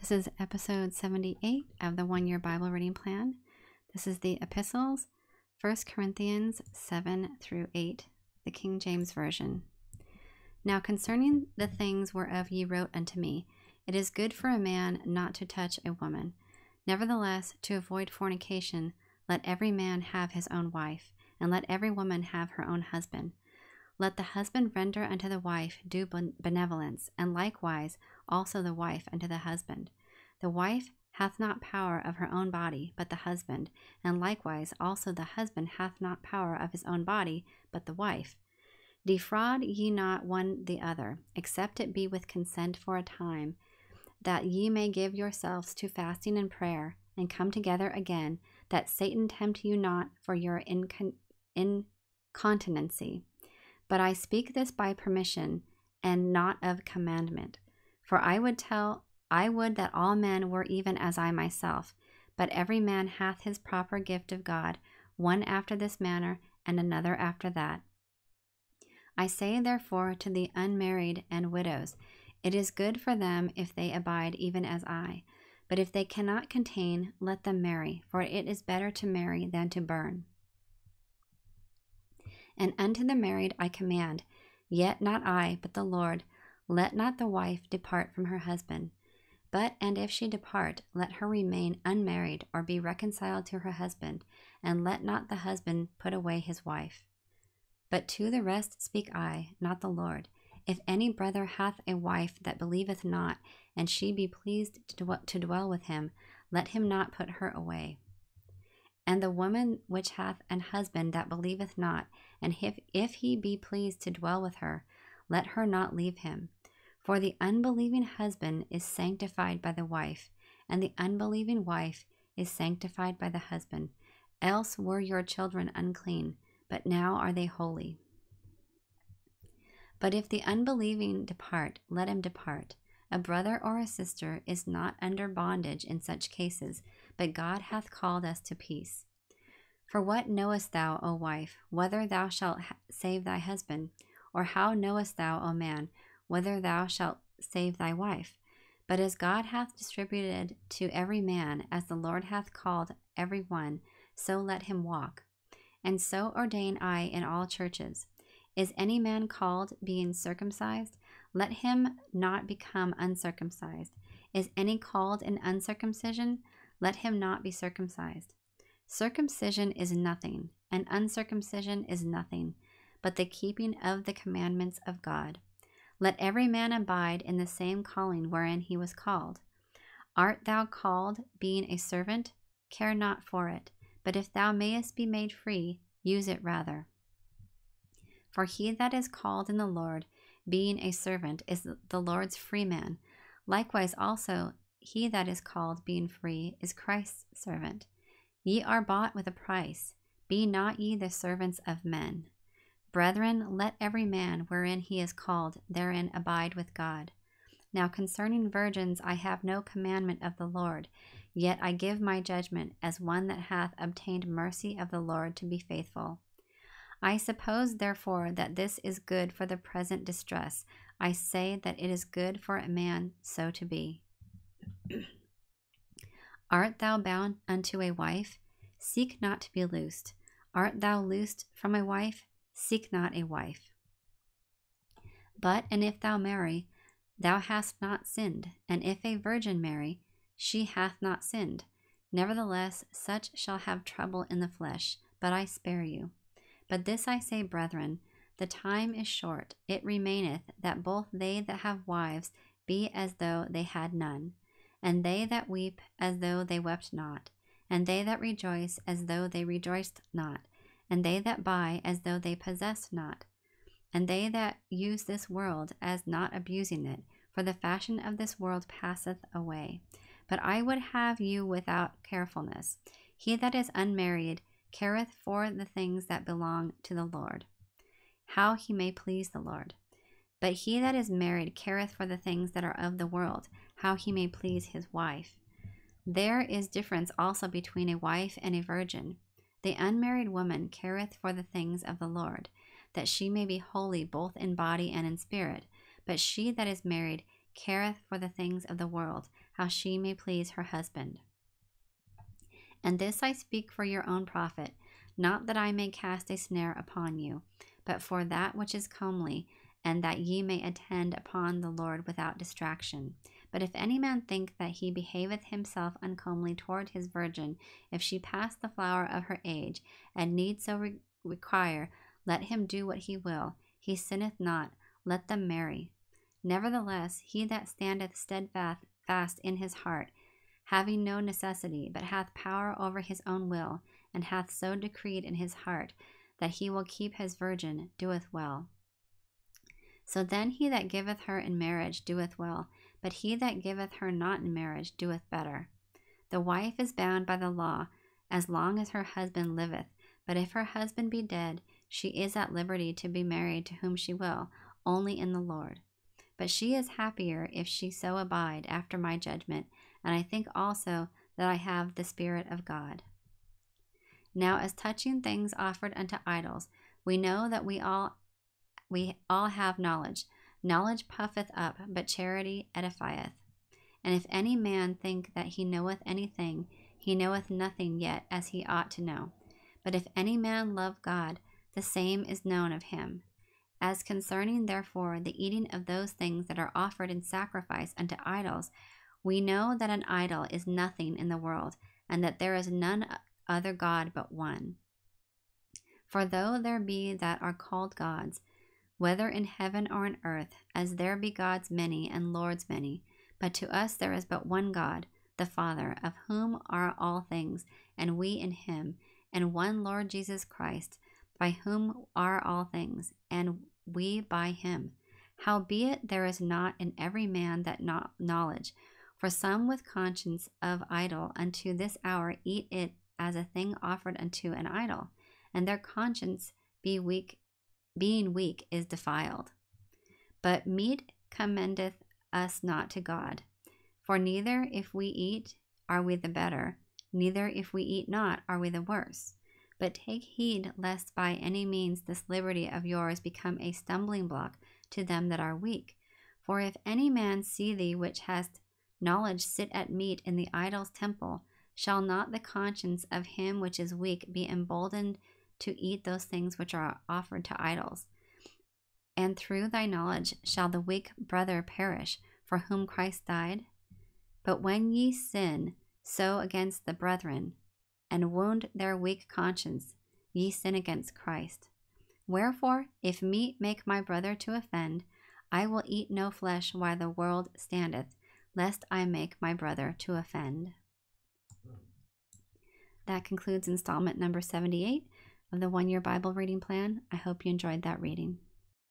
This is episode 78 of the 1 Year Bible Reading Plan. This is the Epistles, 1 Corinthians 7 through 8, the King James Version. Now concerning the things whereof ye wrote unto me, it is good for a man not to touch a woman. Nevertheless, to avoid fornication, let every man have his own wife, and let every woman have her own husband. Let the husband render unto the wife due benevolence, and likewise also the wife unto the husband. The wife hath not power of her own body, but the husband, and likewise also the husband hath not power of his own body, but the wife. Defraud ye not one the other, except it be with consent for a time, that ye may give yourselves to fasting and prayer, and come together again, that Satan tempt you not for your incontinency. But I speak this by permission, and not of commandment. For I would that all men were even as I myself, but every man hath his proper gift of God, one after this manner, and another after that. I say therefore to the unmarried and widows, it is good for them if they abide even as I. But if they cannot contain, let them marry, for it is better to marry than to burn. And unto the married I command, yet not I, but the Lord, let not the wife depart from her husband. But, and if she depart, let her remain unmarried, or be reconciled to her husband, and let not the husband put away his wife. But to the rest speak I, not the Lord. If any brother hath a wife that believeth not, and she be pleased to dwell with him, let him not put her away. And the woman which hath an husband that believeth not, and if he be pleased to dwell with her, let her not leave him. For the unbelieving husband is sanctified by the wife, and the unbelieving wife is sanctified by the husband. Else were your children unclean, but now are they holy. But if the unbelieving depart, let him depart. A brother or a sister is not under bondage in such cases, but God hath called us to peace. For what knowest thou, O wife, whether thou shalt save thy husband? Or how knowest thou, O man, whether thou shalt save thy wife? But as God hath distributed to every man, as the Lord hath called every one, so let him walk. And so ordain I in all churches. Is any man called being circumcised? Let him not become uncircumcised. Is any called in uncircumcision? Let him not be circumcised. Circumcision is nothing, and uncircumcision is nothing, but the keeping of the commandments of God. Let every man abide in the same calling wherein he was called. Art thou called, being a servant? Care not for it, but if thou mayest be made free, use it rather. For he that is called in the Lord, being a servant, is the Lord's free man. Likewise also he that is called, being free, is Christ's servant. Ye are bought with a price. Be not ye the servants of men. Brethren, let every man wherein he is called therein abide with God. Now concerning virgins I have no commandment of the Lord, yet I give my judgment as one that hath obtained mercy of the Lord to be faithful. I suppose therefore that this is good for the present distress. I say that it is good for a man so to be. Art thou bound unto a wife? Seek not to be loosed. Art thou loosed from a wife? Seek not a wife. But, and if thou marry, thou hast not sinned, and if a virgin marry, she hath not sinned. Nevertheless, such shall have trouble in the flesh, but I spare you. But this I say, brethren, the time is short. It remaineth that both they that have wives be as though they had none, and they that weep as though they wept not, and they that rejoice as though they rejoiced not, and they that buy as though they possessed not, and they that use this world as not abusing it, for the fashion of this world passeth away. But I would have you without carefulness. He that is unmarried careth for the things that belong to the Lord, how he may please the Lord. But he that is married careth for the things that are of the world, how he may please his wife. There is difference also between a wife and a virgin. The unmarried woman careth for the things of the Lord, that she may be holy both in body and in spirit. But she that is married careth for the things of the world, how she may please her husband. And this I speak for your own profit, not that I may cast a snare upon you, but for that which is comely, and that ye may attend upon the Lord without distraction. But if any man think that he behaveth himself uncomely toward his virgin, if she pass the flower of her age, and need so require, let him do what he will. He sinneth not, let them marry. Nevertheless, he that standeth steadfast in his heart, having no necessity, but hath power over his own will, and hath so decreed in his heart that he will keep his virgin, doeth well. So then he that giveth her in marriage doeth well, but he that giveth her not in marriage doeth better. The wife is bound by the law, as long as her husband liveth, but if her husband be dead, she is at liberty to be married to whom she will, only in the Lord. But she is happier if she so abide after my judgment, and I think also that I have the Spirit of God. Now as touching things offered unto idols, we know that we all have knowledge. Knowledge puffeth up, but charity edifieth. And if any man think that he knoweth anything, he knoweth nothing yet as he ought to know. But if any man love God, the same is known of him. As concerning therefore the eating of those things that are offered in sacrifice unto idols, we know that an idol is nothing in the world, and that there is none other God but one. For though there be that are called gods, whether in heaven or in earth, as there be gods many and lords many, but to us there is but one God, the Father, of whom are all things, and we in him, and one Lord Jesus Christ, by whom are all things, and we by him. Howbeit there is not in every man that knowledge. For some with conscience of idol unto this hour eat it as a thing offered unto an idol, and their conscience being weak is defiled. But meat commendeth us not to God. For neither if we eat are we the better, neither if we eat not are we the worse. But take heed lest by any means this liberty of yours become a stumbling block to them that are weak. For if any man see thee which hast knowledge sit at meat in the idol's temple, shall not the conscience of him which is weak be emboldened to eat those things which are offered to idols? And through thy knowledge shall the weak brother perish, for whom Christ died? But when ye sin so against the brethren, and wound their weak conscience, ye sin against Christ. Wherefore, if meat make my brother to offend, I will eat no flesh while the world standeth, lest I make my brother to offend. That concludes installment number 78 of the 1-Year Bible Reading Plan. I hope you enjoyed that reading.